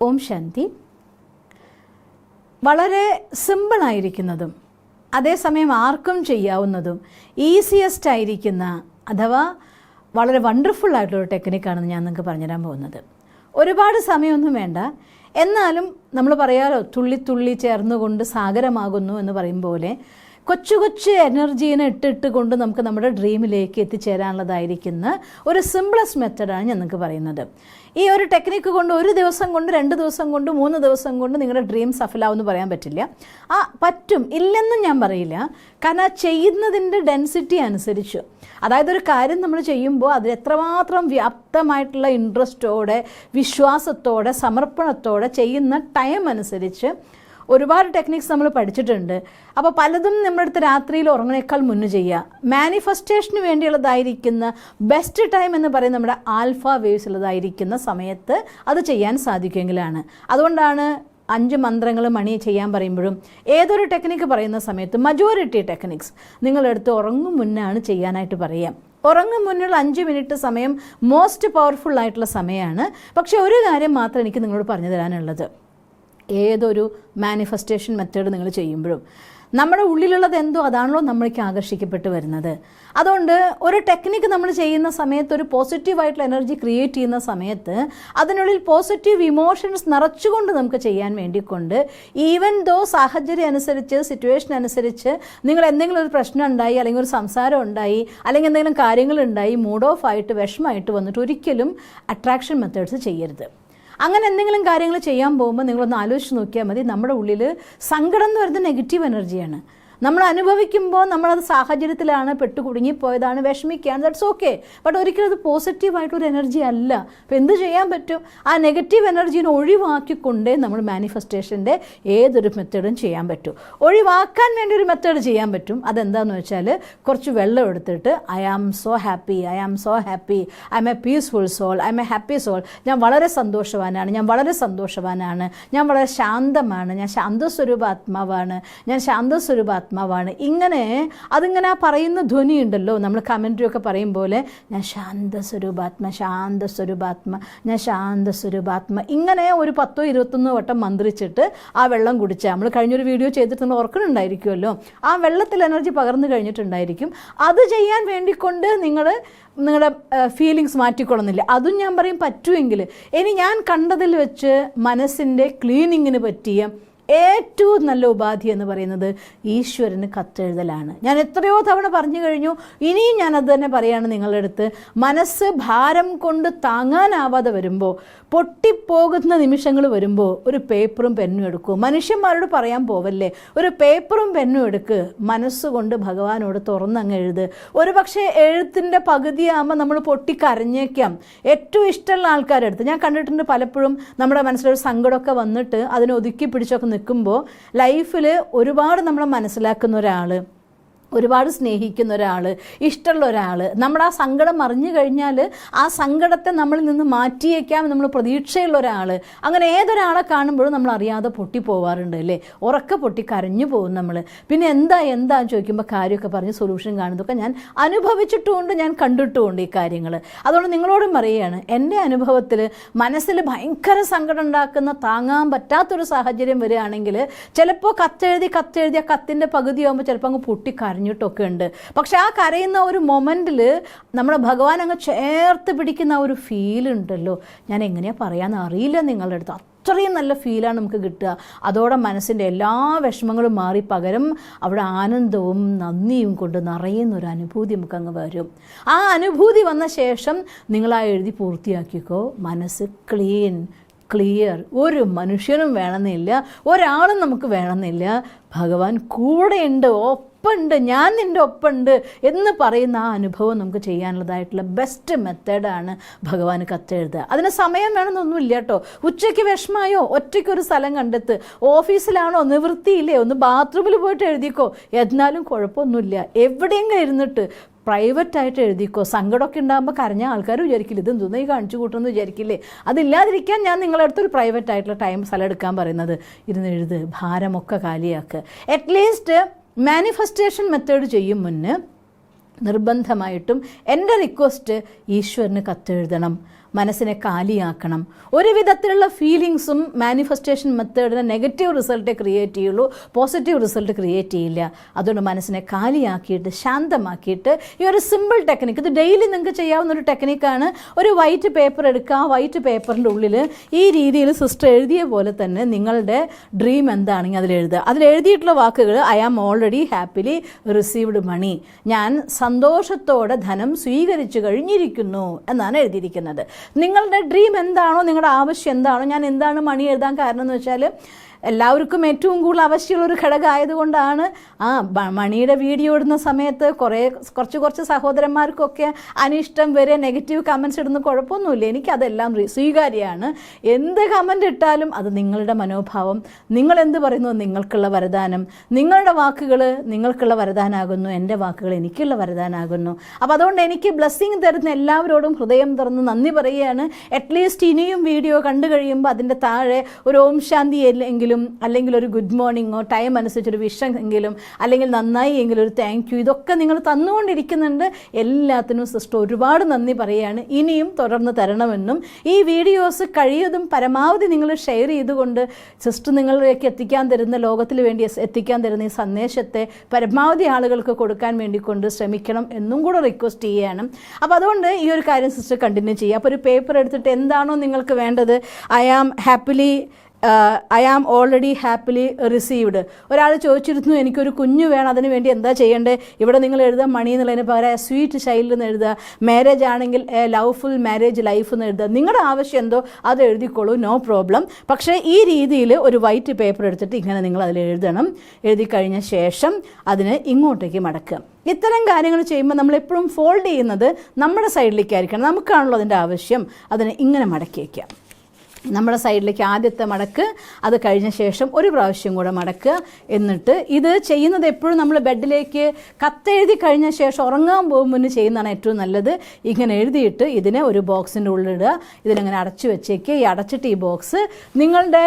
ഓം ശാന്തി. വളരെ സിമ്പിളായിരിക്കുന്നതും അതേസമയം ആർക്കും ചെയ്യാവുന്നതും ഈസിയസ്റ്റ് ആയിരിക്കുന്ന അഥവാ വളരെ വണ്ടർഫുൾ ആയിട്ടുള്ളൊരു ടെക്നിക്കാണെന്ന് ഞാൻ നിങ്ങൾക്ക് പറഞ്ഞുതരാൻ പോകുന്നത്. ഒരുപാട് സമയമൊന്നും വേണ്ട, എന്നാലും നമ്മൾ പറയാലോ തുള്ളി തുള്ളി ചേർന്നുകൊണ്ട് സാഗരമാകുന്നു എന്ന് പറയും പോലെ കൊച്ചു കൊച്ചു എനർജീനെ ഇട്ടിട്ട് കൊണ്ട് നമുക്ക് നമ്മുടെ ഡ്രീമിലേക്ക് എത്തിച്ചേരാനുള്ളതായിരിക്കുന്ന ഒരു സിമ്പിളസ്റ്റ് മെത്തഡാണ് ഞാൻ നിങ്ങൾക്ക് പറയുന്നത്. ഈ ഒരു ടെക്നിക്ക് കൊണ്ട് ഒരു ദിവസം കൊണ്ട് 2 ദിവസം കൊണ്ട് 3 ദിവസം കൊണ്ട് നിങ്ങളുടെ ഡ്രീം സഫലാവെന്ന് പറയാൻ പറ്റില്ല. പറ്റും, ഇല്ലെന്നും ഞാൻ പറയില്ല. കാരണം ചെയ്യുന്നതിൻ്റെ ഡെൻസിറ്റി അനുസരിച്ച്, അതായത് ഒരു കാര്യം നമ്മൾ ചെയ്യുമ്പോൾ അതിൽ എത്രമാത്രം വ്യാപ്തമായിട്ടുള്ള ഇൻട്രസ്റ്റോടെ വിശ്വാസത്തോടെ സമർപ്പണത്തോടെ ചെയ്യുന്ന ടൈം അനുസരിച്ച് ഒരുപാട് ടെക്നിക്സ് നമ്മൾ പഠിച്ചിട്ടുണ്ട്. അപ്പോൾ പലതും നമ്മുടെ അടുത്ത് രാത്രിയിൽ ഉറങ്ങുന്നേക്കാൾ മുന്നേ ചെയ്യുക. മാനിഫെസ്റ്റേഷന് വേണ്ടിയുള്ളതായിരിക്കുന്ന ബെസ്റ്റ് ടൈം എന്ന് പറയുന്നത് നമ്മുടെ ആൽഫ വേവ്സ് ഉള്ളതായിരിക്കുന്ന സമയത്ത് അത് ചെയ്യാൻ സാധിക്കുമെങ്കിലാണ്. അതുകൊണ്ടാണ് 5 മന്ത്രങ്ങൾ മണി ചെയ്യാൻ പറയുമ്പോഴും ഏതൊരു ടെക്നിക്ക് പറയുന്ന സമയത്ത് മജോറിറ്റി ടെക്നിക്സ് നിങ്ങളെടുത്ത് ഉറങ്ങും മുന്നാണ് ചെയ്യാനായിട്ട് പറയുക. ഉറങ്ങും മുന്നുള്ള 5 മിനിറ്റ് സമയം മോസ്റ്റ് പവർഫുൾ ആയിട്ടുള്ള സമയമാണ്. പക്ഷേ ഒരു കാര്യം മാത്രം എനിക്ക് നിങ്ങളോട് പറഞ്ഞു തരാനുള്ളത്, ഏതൊരു മാനിഫെസ്റ്റേഷൻ മെത്തേഡ് നിങ്ങൾ ചെയ്യുമ്പോഴും നമ്മുടെ ഉള്ളിലുള്ളത് എന്തോ അതാണല്ലോ നമ്മൾക്ക് ആകർഷിക്കപ്പെട്ട് വരുന്നത്. അതുകൊണ്ട് ഒരു ടെക്നിക്ക് നമ്മൾ ചെയ്യുന്ന സമയത്ത് ഒരു പോസിറ്റീവായിട്ടുള്ള എനർജി ക്രിയേറ്റ് ചെയ്യുന്ന സമയത്ത് അതിനുള്ളിൽ പോസിറ്റീവ് ഇമോഷൻസ് നിറച്ചുകൊണ്ട് നമുക്ക് ചെയ്യാൻ വേണ്ടിക്കൊണ്ട്, ഈവൻ ദോ സാഹചര്യം അനുസരിച്ച് സിറ്റുവേഷൻ അനുസരിച്ച് നിങ്ങൾ എന്തെങ്കിലും ഒരു പ്രശ്നം ഉണ്ടായി, അല്ലെങ്കിൽ ഒരു സംസാരം ഉണ്ടായി, അല്ലെങ്കിൽ എന്തെങ്കിലും കാര്യങ്ങളുണ്ടായി മൂഡ് ഓഫ് ആയിട്ട് വിഷമമായിട്ട് വന്നിട്ട് ഒരിക്കലും അട്രാക്ഷൻ മെത്തേഡ്സ് ചെയ്യരുത്. അങ്ങനെ എന്തെങ്കിലും കാര്യങ്ങൾ ചെയ്യാൻ പോകുമ്പോൾ നിങ്ങളൊന്ന് ആലോചിച്ച് നോക്കിയാൽ മതി, നമ്മുടെ ഉള്ളിൽ സങ്കടം എന്ന് പറയുന്നത് നെഗറ്റീവ് എനർജിയാണ്. നമ്മൾ അനുഭവിക്കുമ്പോൾ നമ്മളത് സാഹചര്യത്തിലാണ് കുടുങ്ങിപ്പോയതാണ്, വിഷമിക്കുകയാണ്, ദാറ്റ്സ് ഓക്കെ. ബട്ട് ഒരിക്കലും അത് പോസിറ്റീവായിട്ടൊരു എനർജി അല്ല. അപ്പോൾ എന്ത് ചെയ്യാൻ പറ്റും? ആ നെഗറ്റീവ് എനർജീനെ ഒഴിവാക്കിക്കൊണ്ടേ നമ്മൾ മാനിഫെസ്റ്റേഷൻ്റെ ഏതൊരു മെത്തേഡും ചെയ്യാൻ പറ്റും. ഒഴിവാക്കാൻ വേണ്ടി ഒരു മെത്തേഡ് ചെയ്യാൻ പറ്റും. അതെന്താണെന്ന് വെച്ചാൽ കുറച്ച് വെള്ളം എടുത്തിട്ട് I am so happy, I am so happy, I am a peaceful soul, I am a happy soul, ഞാൻ വളരെ സന്തോഷവാനാണ്, ഞാൻ വളരെ സന്തോഷവാനാണ്, ഞാൻ വളരെ ശാന്തമാണ്, ഞാൻ ശാന്തസ്വരൂപാത്മാവാണ്, ഞാൻ ശാന്തസ്വരൂപാത്മാവാണ്. ഇങ്ങനെ അതിങ്ങനെ ആ പറയുന്ന ധ്വനി ഉണ്ടല്ലോ, നമ്മൾ കമൻട്രിയൊക്കെ പറയും പോലെ ഞാൻ ശാന്തസ്വരൂപാത്മ, ശാന്തസ്വരൂപാത്മ, ഞാൻ ശാന്തസ്വരൂപാത്മ, ഇങ്ങനെ ഒരു 10-21 വട്ടം മന്ത്രിച്ചിട്ട് ആ വെള്ളം കുടിച്ചാൽ, നമ്മൾ കഴിഞ്ഞൊരു വീഡിയോ ചെയ്തിട്ട് നമ്മൾ ഓർക്കുന്നുണ്ടായിരിക്കുമല്ലോ, ആ വെള്ളത്തിൽ എനർജി പകർന്നു കഴിഞ്ഞിട്ടുണ്ടായിരിക്കും. അത് ചെയ്യാൻ വേണ്ടിക്കൊണ്ട് നിങ്ങളുടെ ഫീലിങ്സ് മാറ്റിക്കൊള്ളുന്നില്ല. അതും ഞാൻ പറയും പറ്റുമെങ്കിൽ. ഇനി ഞാൻ കണ്ടതിൽ വെച്ച് മനസ്സിൻ്റെ ക്ലീനിങ്ങിന് പറ്റിയ ഏറ്റവും നല്ല ഉപാധി എന്ന് പറയുന്നത് ഈശ്വരന് കത്തെഴുതലാണ്. ഞാൻ എത്രയോ തവണ പറഞ്ഞു കഴിഞ്ഞു, ഇനിയും ഞാനത് തന്നെ പറയുകയാണ് നിങ്ങളുടെ അടുത്ത്. മനസ്സ് ഭാരം കൊണ്ട് താങ്ങാനാവാതെ വരുമ്പോൾ, പൊട്ടിപ്പോകുന്ന നിമിഷങ്ങൾ വരുമ്പോൾ ഒരു പേപ്പറും പെന്നും എടുക്കൂ. മനുഷ്യന്മാരോട് പറയാൻ പോവല്ലേ, ഒരു പേപ്പറും പെന്നും എടുക്ക്, മനസ്സുകൊണ്ട് ഭഗവാനോട് തുറന്നങ്ങ് എഴുത്. ഒരു പക്ഷേ എഴുത്തിൻ്റെ പകുതിയാകുമ്പോൾ നമ്മൾ പൊട്ടിക്കരഞ്ഞേക്കാം. ഏറ്റവും ഇഷ്ടമുള്ള ആൾക്കാരെടുത്ത് ഞാൻ കണ്ടിട്ടുണ്ട് പലപ്പോഴും നമ്മുടെ മനസ്സിലൊരു സങ്കടമൊക്കെ വന്നിട്ട് അതിനെ ഒതുക്കി പിടിച്ചൊക്കെ നിൽക്കുമ്പോൾ ലൈഫിൽ ഒരുപാട് നമ്മളെ മനസ്സിലാക്കുന്ന ഒരാൾ, ഒരുപാട് സ്നേഹിക്കുന്ന ഒരാൾ, ഇഷ്ടമുള്ള ഒരാൾ, നമ്മൾ ആ സങ്കടം അറിഞ്ഞു കഴിഞ്ഞാൽ ആ സങ്കടത്തെ നമ്മളിൽ നിന്ന് മാറ്റിയേക്കാം നമ്മൾ പ്രതീക്ഷയുള്ള ഒരാൾ, അങ്ങനെ ഏതൊരാളെ കാണുമ്പോഴും നമ്മൾ അറിയാതെ പൊട്ടിപ്പോവാറുണ്ട് അല്ലേ, ഉറക്കെ പൊട്ടി കരഞ്ഞു പോകും നമ്മൾ. പിന്നെ എന്താ ചോദിക്കുമ്പോൾ കാര്യമൊക്കെ പറഞ്ഞ് സൊല്യൂഷൻ കാണുന്നതൊക്കെ ഞാൻ അനുഭവിച്ചിട്ടുമുണ്ട്, ഞാൻ കണ്ടിട്ടുമുണ്ട് ഈ കാര്യങ്ങൾ. അതുകൊണ്ട് നിങ്ങളോടും പറയുകയാണ്, എൻ്റെ അനുഭവത്തിൽ മനസ്സിൽ ഭയങ്കര സങ്കടം ഉണ്ടാക്കുന്ന താങ്ങാൻ പറ്റാത്തൊരു സാഹചര്യം വരികയാണെങ്കിൽ ചിലപ്പോൾ കത്തെഴുതി ആ കത്തിൻ്റെ പകുതിയാകുമ്പോൾ ചിലപ്പോൾ അങ്ങ് പൊട്ടിക്കരഞ്ഞിട്ടൊക്കെ ഉണ്ട്. പക്ഷെ ആ കരയുന്ന ഒരു മൊമെൻറ്റിൽ നമ്മുടെ ഭഗവാൻ അങ്ങ് ചേർത്ത് പിടിക്കുന്ന ഒരു ഫീൽ ഉണ്ടല്ലോ, ഞാൻ എങ്ങനെയാണ് പറയാമെന്ന് അറിയില്ല നിങ്ങളുടെ അടുത്ത്. അത്രയും നല്ല ഫീലാണ് നമുക്ക് കിട്ടുക. അതോടെ മനസ്സിൻ്റെ എല്ലാ വിഷമങ്ങളും മാറി പകരം അവിടെ ആനന്ദവും നന്ദിയും കൊണ്ട് നിറയുന്നൊരു അനുഭൂതി നമുക്കങ്ങ് വരും. ആ അനുഭൂതി വന്ന ശേഷം നിങ്ങളാ എഴുതി പൂർത്തിയാക്കിക്കോ. മനസ്സ് ക്ലിയർ. ഒരു മനുഷ്യനും വേണമെന്നില്ല, ഒരാളും നമുക്ക് വേണമെന്നില്ല. ഭഗവാൻ കൂടെയുണ്ട്, ഒപ്പമുണ്ട്, ഞാൻ നിൻ്റെ ഒപ്പമുണ്ട് എന്ന് പറയുന്ന ആ അനുഭവം നമുക്ക് ചെയ്യാനുള്ളതായിട്ടുള്ള ബെസ്റ്റ് മെത്തേഡാണ് ഭഗവാന് കത്തെഴുതുക. അതിന് സമയം വേണമെന്നൊന്നുമില്ല കേട്ടോ. ഉച്ചയ്ക്ക് വിഷമായോ ഒറ്റയ്ക്കൊരു സ്ഥലം കണ്ടെത്ത്, ഓഫീസിലാണോ നിവൃത്തിയില്ലേ ഒന്ന് ബാത്റൂമിൽ പോയിട്ട് എഴുതിക്കോ, എന്നാലും കുഴപ്പമൊന്നുമില്ല. എവിടെയെങ്കിലും ഇരുന്നിട്ട് പ്രൈവറ്റായിട്ട് എഴുതിക്കോ. സങ്കടമൊക്കെ ഉണ്ടാകുമ്പോൾ കരഞ്ഞ ആൾക്കാർ വിചാരിക്കില്ല ഇത് എന്തോന്ന് ഈ കാണിച്ചു കൂട്ടുമെന്ന് വിചാരിക്കില്ലേ. അതില്ലാതിരിക്കാൻ ഞാൻ നിങ്ങളുടെ അടുത്തൊരു പ്രൈവറ്റായിട്ടുള്ള സ്ഥലം എടുക്കാൻ പറയുന്നത്. ഇരുന്ന് എഴുത്, ഭാരമൊക്കെ കാലിയാക്കുക. അറ്റ്ലീസ്റ്റ് മാനിഫെസ്റ്റേഷൻ മെത്തേഡ് ചെയ്യും മുന്നേ നിർബന്ധമായിട്ടും എൻ്റെ റിക്വസ്റ്റ് ഈശ്വരന് കത്തെഴുതണം. മനസ്സിനെ കാലിയാക്കണം. ഒരു വിധത്തിലുള്ള ഫീലിങ്സും മാനിഫെസ്റ്റേഷൻ മെത്തേഡിന് നെഗറ്റീവ് റിസൾട്ടേ ക്രിയേറ്റ് ചെയ്യുള്ളൂ, പോസിറ്റീവ് റിസൾട്ട് ക്രിയേറ്റ് ചെയ്യില്ല. അതുകൊണ്ട് മനസ്സിനെ കാലിയാക്കിയിട്ട് ശാന്തമാക്കിയിട്ട് ഈ ഒരു സിമ്പിൾ ടെക്നിക്ക്, ഇത് ഡെയിലി നിങ്ങൾക്ക് ചെയ്യാവുന്ന ഒരു ടെക്നിക്കാണ്. ഒരു വൈറ്റ് പേപ്പർ എടുക്കുക, ആ വൈറ്റ് പേപ്പറിൻ്റെ ഉള്ളിൽ ഈ രീതിയിൽ സിസ്റ്റർ എഴുതിയ പോലെ തന്നെ നിങ്ങളുടെ ഡ്രീം എന്താണെങ്കിൽ അതിലെഴുതുക. അതിലെഴുതിയിട്ടുള്ള വാക്കുകൾ I am already happily received money, ഞാൻ സന്തോഷത്തോടെ ധനം സ്വീകരിച്ചു കഴിഞ്ഞിരിക്കുന്നു എന്നാണ് എഴുതിയിരിക്കുന്നത്. നിങ്ങളുടെ ഡ്രീം എന്താണോ, നിങ്ങളുടെ ആവശ്യം എന്താണോ, ഞാൻ എന്താണ് മണി എഴുതാൻ കാരണം എന്ന് വെച്ചാൽ എല്ലാവർക്കും ഏറ്റവും കൂടുതൽ ആവശ്യമുള്ളൊരു ഘടകമായതുകൊണ്ടാണ്. മണിയുടെ വീഡിയോ ഇടുന്ന സമയത്ത് കുറച്ച് സഹോദരന്മാർക്കൊക്കെ അനിഷ്ടം വരെ നെഗറ്റീവ് കമൻറ്റ്സ് ഇടുന്ന കുഴപ്പമൊന്നുമില്ല, എനിക്കതെല്ലാം സ്വീകാര്യമാണ്. എന്ത് കമൻ്റ് ഇട്ടാലും അത് നിങ്ങളുടെ മനോഭാവം, നിങ്ങളെന്ത് പറയുന്നു നിങ്ങൾക്കുള്ള വരദാനം, നിങ്ങളുടെ വാക്കുകൾ നിങ്ങൾക്കുള്ള വരദാനാകുന്നു, എൻ്റെ വാക്കുകൾ എനിക്കുള്ള വരദാനാകുന്നു. അപ്പോൾ അതുകൊണ്ട് എനിക്ക് ബ്ലെസ്സിങ് തരുന്ന എല്ലാവരോടും ഹൃദയം തുറന്ന് നന്ദി പറയുകയാണ്. അറ്റ്ലീസ്റ്റ് ഇനിയും വീഡിയോ കണ്ടു കഴിയുമ്പോൾ അതിൻ്റെ താഴെ ഒരു ഓം ശാന്തി എങ്കിലും, അല്ലെങ്കിൽ ഒരു ഗുഡ് മോർണിംഗോ, ടൈം അനുസരിച്ചൊരു വിഷം എങ്കിലും, അല്ലെങ്കിൽ നന്നായി എങ്കിലും ഒരു താങ്ക് യു, ഇതൊക്കെ നിങ്ങൾ തന്നുകൊണ്ടിരിക്കുന്നുണ്ട്. എല്ലാത്തിനും സിസ്റ്റർ ഒരുപാട് നന്ദി പറയുകയാണ്. ഇനിയും തുടർന്ന് തരണമെന്നും ഈ വീഡിയോസ് കഴിയുന്നതും പരമാവധി നിങ്ങൾ ഷെയർ ചെയ്തുകൊണ്ട് സിസ്റ്റർ നിങ്ങളിലേക്ക് എത്തിക്കാൻ തരുന്ന, ലോകത്തിൽ വേണ്ടി എത്തിക്കാൻ തരുന്ന ഈ സന്ദേശത്തെ പരമാവധി ആളുകൾക്ക് കൊടുക്കാൻ വേണ്ടിക്കൊണ്ട് ശ്രമിക്കണം എന്നും കൂടെ റിക്വസ്റ്റ് ചെയ്യുകയാണ്. അപ്പോൾ അതുകൊണ്ട് ഈ ഒരു കാര്യം സിസ്റ്റർ കണ്ടിന്യൂ ചെയ്യുക. അപ്പോൾ ഒരു പേപ്പർ എടുത്തിട്ട് എന്താണോ നിങ്ങൾക്ക് വേണ്ടത്, I am already happily received. ഒരാൾ ചോദിച്ചിരുന്നു എനിക്കൊരു കുഞ്ഞു വേണം, അതിന് വേണ്ടി എന്താ ചെയ്യേണ്ടത്? ഇവിടെ നിങ്ങൾ എഴുതുക മണി എന്നുള്ളതിന് പകരം സ്വീറ്റ് ചൈൽഡ് എന്ന് എഴുതുക. മാരേജ് ആണെങ്കിൽ ലവ്ഫുൾ മാരേജ് ലൈഫ് എന്ന് എഴുതുക. നിങ്ങളുടെ ആവശ്യം എന്തോ അത് എഴുതിക്കോളൂ, നോ പ്രോബ്ലം. പക്ഷേ ഈ രീതിയിൽ ഒരു വൈറ്റ് പേപ്പർ എടുത്തിട്ട് ഇങ്ങനെ നിങ്ങൾ അതിൽ എഴുതണം. എഴുതി കഴിഞ്ഞ ശേഷം അതിന് ഇങ്ങോട്ടേക്ക് മടക്കുക. ഇത്തരം കാര്യങ്ങൾ ചെയ്യുമ്പോൾ നമ്മളെപ്പോഴും ഫോൾഡ് ചെയ്യുന്നത് നമ്മുടെ സൈഡിലേക്കായിരിക്കണം, നമുക്കാണല്ലോ അതിൻ്റെ ആവശ്യം. അതിന് ഇങ്ങനെ മടക്കി വയ്ക്കുക. നമ്മുടെ സൈഡിലേക്ക് ആദ്യത്തെ മടക്ക്, അത് കഴിഞ്ഞ ശേഷം ഒരു പ്രാവശ്യം കൂടെ മടക്കുക. എന്നിട്ട് ഇത് ചെയ്യുന്നത് എപ്പോഴും നമ്മൾ ബെഡിലേക്ക് കത്തെഴുതി കഴിഞ്ഞ ശേഷം ഉറങ്ങാൻ പോകുമ്പോൾ ചെയ്യുന്നതാണ് ഏറ്റവും നല്ലത്. ഇങ്ങനെ എഴുതിയിട്ട് ഇതിനെ ഒരു ബോക്സിൻ്റെ ഉള്ളിലിടുക. ഇതിനങ്ങനെ അടച്ചു വെച്ചേക്കുക. ഈ അടച്ചിട്ട് ഈ ബോക്സ് നിങ്ങളുടെ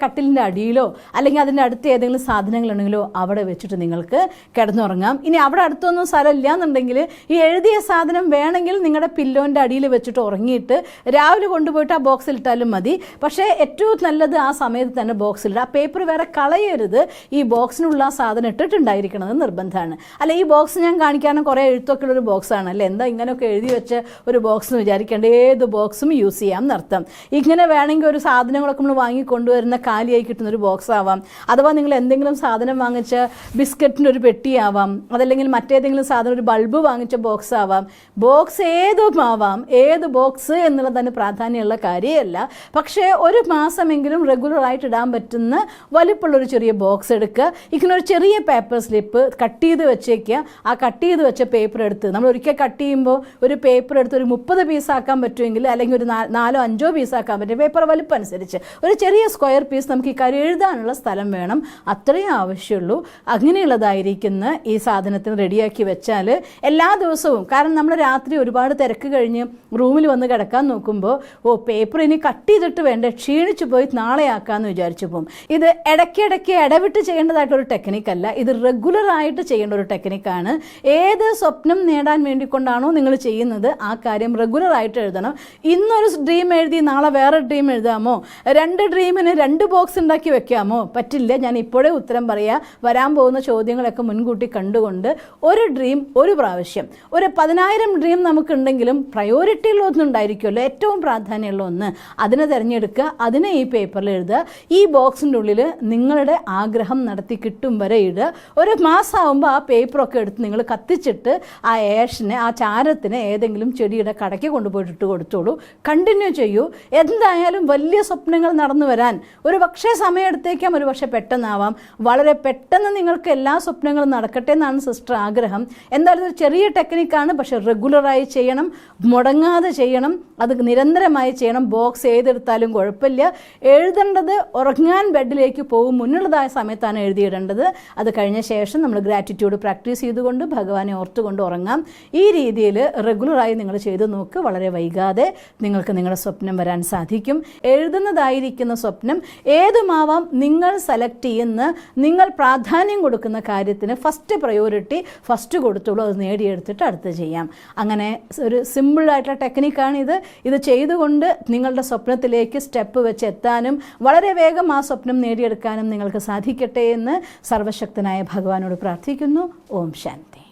കട്ടിലിൻ്റെ അടിയിലോ അല്ലെങ്കിൽ അതിൻ്റെ അടുത്ത് ഏതെങ്കിലും സാധനങ്ങളുണ്ടെങ്കിലോ അവിടെ വെച്ചിട്ട് നിങ്ങൾക്ക് കിടന്നുറങ്ങാം. ഇനി അവിടെ അടുത്തൊന്നും സ്ഥലമില്ല എന്നുണ്ടെങ്കിൽ ഈ എഴുതിയ സാധനം വേണമെങ്കിൽ നിങ്ങളുടെ പില്ലോൻ്റെ അടിയിൽ വെച്ചിട്ട് ഉറങ്ങിയിട്ട് രാവിലെ കൊണ്ടുപോയിട്ട് ആ ബോക്സിലിട്ടാലും മതി. പക്ഷേ ഏറ്റവും നല്ലത് ആ സമയത്ത് തന്നെ ബോക്സിലിടുക. ആ പേപ്പർ വേറെ കളയരുത്. ഈ ബോക്സിനുള്ള ആ സാധനം ഇട്ടിട്ടുണ്ടായിരിക്കണമെന്ന് നിർബന്ധമാണ്. അല്ല ഈ ബോക്സ് ഞാൻ കാണിക്കാനും കുറേ എഴുത്തൊക്കെ ഉള്ളൊരു ബോക്സാണ് അല്ലേ, എന്താ ഇങ്ങനെയൊക്കെ എഴുതി വെച്ച ഒരു ബോക്സ് എന്ന് വിചാരിക്കേണ്ട. ഏത് ബോക്സും യൂസ് ചെയ്യാം എന്നർത്ഥം. ഇങ്ങനെ വേണമെങ്കിൽ ഒരു സാധനങ്ങളൊക്കെ നമ്മൾ വാങ്ങിക്കൊണ്ടുവരുന്ന കാലിയായി കിട്ടുന്നൊരു ബോക്സ് ആവാം. അഥവാ നിങ്ങൾ എന്തെങ്കിലും സാധനം വാങ്ങിച്ച ബിസ്ക്കറ്റിൻ്റെ ഒരു പെട്ടിയാവാം, അതല്ലെങ്കിൽ മറ്റേതെങ്കിലും സാധനം ഒരു ബൾബ് വാങ്ങിച്ച ബോക്സ് ആവാം. ബോക്സ് ഏതും ആവാം. ഏത് ബോക്സ് എന്നുള്ളത് തന്നെ പ്രാധാന്യമുള്ള കാര്യമല്ല. പക്ഷേ ഒരു മാസമെങ്കിലും റെഗുലറായിട്ട് ഇടാൻ പറ്റുന്ന വലിപ്പമുള്ളൊരു ചെറിയ ബോക്സ് എടുക്കുക. ഇങ്ങനെ ഒരു ചെറിയ പേപ്പർ സ്ലിപ്പ് കട്ട് ചെയ്ത് വെച്ചേക്കുക. ആ കട്ട് ചെയ്ത് വെച്ച പേപ്പർ എടുത്ത് നമ്മൾ ഒരിക്കൽ കട്ട് ചെയ്യുമ്പോൾ ഒരു പേപ്പർ എടുത്ത് ഒരു 30 പീസാക്കാൻ പറ്റുമെങ്കിൽ, അല്ലെങ്കിൽ ഒരു 4-5 പീസാക്കാൻ പറ്റും പേപ്പർ വലിപ്പം അനുസരിച്ച്. ഒരു ചെറിയ സ്ക്വയർ പീസ് നമുക്ക് ഈ കാര്യം എഴുതാനുള്ള സ്ഥലം വേണം, അത്രയും ആവശ്യമുള്ളൂ. അങ്ങനെയുള്ളതായിരിക്കുന്ന ഈ സാധനത്തിന് റെഡിയാക്കി വെച്ചാൽ എല്ലാ ദിവസവും, കാരണം നമ്മൾ രാത്രി ഒരുപാട് തിരക്ക് കഴിഞ്ഞ് റൂമിൽ വന്ന് കിടക്കാൻ നോക്കുമ്പോൾ പേപ്പർ ഇനി കട്ട് ചെയ്തിട്ട് വേണ്ടേ, ക്ഷീണിച്ചു പോയി നാളെ ആക്കാമെന്ന് വിചാരിച്ചു പോകും. ഇത് ഇടയ്ക്കിടയ്ക്ക് ഇടവിട്ട് ചെയ്യേണ്ടതായിട്ടൊരു ടെക്നിക്കല്ല, ഇത് റെഗുലറായിട്ട് ചെയ്യേണ്ട ഒരു ടെക്നിക്കാണ്. ഏത് സ്വപ്നം നേടാൻ വേണ്ടിക്കൊണ്ടാണോ നിങ്ങൾ ചെയ്യുന്നത് ആ കാര്യം റെഗുലറായിട്ട് എഴുതണം. ഇന്നൊരു ഡ്രീം എഴുതി നാളെ വേറെ ഡ്രീം എഴുതാമോ? 2 ഡ്രീമിന് 2 ബോക്സ് ഉണ്ടാക്കി വെക്കാമോ? പറ്റില്ല. ഞാൻ ഇപ്പോഴേ ഉത്തരം പറയാം. വരാൻ പോകുന്ന ചോദ്യങ്ങളൊക്കെ മുൻകൂട്ടി കണ്ടുകൊണ്ട് ഒരു ഡ്രീം ഒരു പ്രാവശ്യം. ഒരു 10,000 ഡ്രീം നമുക്കുണ്ടെങ്കിലും പ്രയോറിറ്റി ഉള്ള ഒന്നുണ്ടായിരിക്കുമല്ലോ, ഏറ്റവും പ്രാധാന്യമുള്ള ഒന്ന്. അതിനെ തിരഞ്ഞെടുക്കുക, അതിനെ ഈ പേപ്പറിൽ എഴുതുക. ഈ ബോക്സിൻ്റെ ഉള്ളിൽ നിങ്ങളുടെ ആഗ്രഹം നടത്തി കിട്ടും വരെ ഇടുക. ഒരു മാസമാകുമ്പോൾ ആ പേപ്പറൊക്കെ എടുത്ത് നിങ്ങൾ കത്തിച്ചിട്ട് ആ ആഷിനെ, ആ ചാരത്തിന് ഏതെങ്കിലും ചെടിയുടെ കടയ്ക്ക് കൊണ്ടുപോയിട്ട് ഇട്ട് കൊടുത്തോളൂ. കണ്ടിന്യൂ ചെയ്യൂ. എന്തായാലും വലിയ സ്വപ്നങ്ങൾ നടന്നു വരാൻ ഒരു പക്ഷേ സമയം എടുത്തേക്കാം, ഒരു പക്ഷേ പെട്ടെന്നാവാം. വളരെ പെട്ടെന്ന് നിങ്ങൾക്ക് എല്ലാ സ്വപ്നങ്ങളും നടക്കട്ടെ എന്നാണ് സിസ്റ്റർ ആഗ്രഹം. എന്തായാലും ഒരു ചെറിയ ടെക്നിക്കാണ്, പക്ഷേ റെഗുലറായി ചെയ്യണം, മുടങ്ങാതെ ചെയ്യണം, അത് നിരന്തരമായി ചെയ്യണം. ബോക്സ് ഏത് ഏതെടുത്താലും കുഴപ്പമില്ല. എഴുതേണ്ടത് ഉറങ്ങാൻ ബെഡിലേക്ക് പോകും മുന്നുള്ളതായ സമയത്താണ് എഴുതിയിടേണ്ടത്. അത് കഴിഞ്ഞ ശേഷം നമ്മൾ ഗ്രാറ്റിറ്റ്യൂഡ് പ്രാക്ടീസ് ചെയ്തുകൊണ്ട് ഭഗവാനെ ഓർത്തുകൊണ്ട് ഉറങ്ങാം. ഈ രീതിയിൽ റെഗുലറായി നിങ്ങൾ ചെയ്തു നോക്ക്. വളരെ വൈകാതെ നിങ്ങൾക്ക് നിങ്ങളുടെ സ്വപ്നം വരാൻ സാധിക്കും. എഴുതുന്നതായിരിക്കുന്ന സ്വപ്നം ഏതുമാവാം. നിങ്ങൾ സെലക്ട് ചെയ്യുന്ന, നിങ്ങൾ പ്രാധാന്യം കൊടുക്കുന്ന കാര്യത്തിന് ഫസ്റ്റ് പ്രയോറിറ്റി ഫസ്റ്റ് കൊടുത്തോളൂ. അത് നേടിയെടുത്തിട്ട് അടുത്ത് ചെയ്യാം. അങ്ങനെ ഒരു സിമ്പിളായിട്ടുള്ള ടെക്നിക്കാണിത്. ഇത് ചെയ്തുകൊണ്ട് നിങ്ങളുടെ സ്വപ്നത്തിലേക്ക് സ്റ്റെപ്പ് വെച്ച് എത്താനും വളരെ വേഗം ആ സ്വപ്നം നേടിയെടുക്കാനും നിങ്ങൾക്ക് സാധിക്കട്ടെ എന്ന് സർവശക്തനായ ഭഗവാനോട് പ്രാർത്ഥിക്കുന്നു. ഓം ശാന്തി.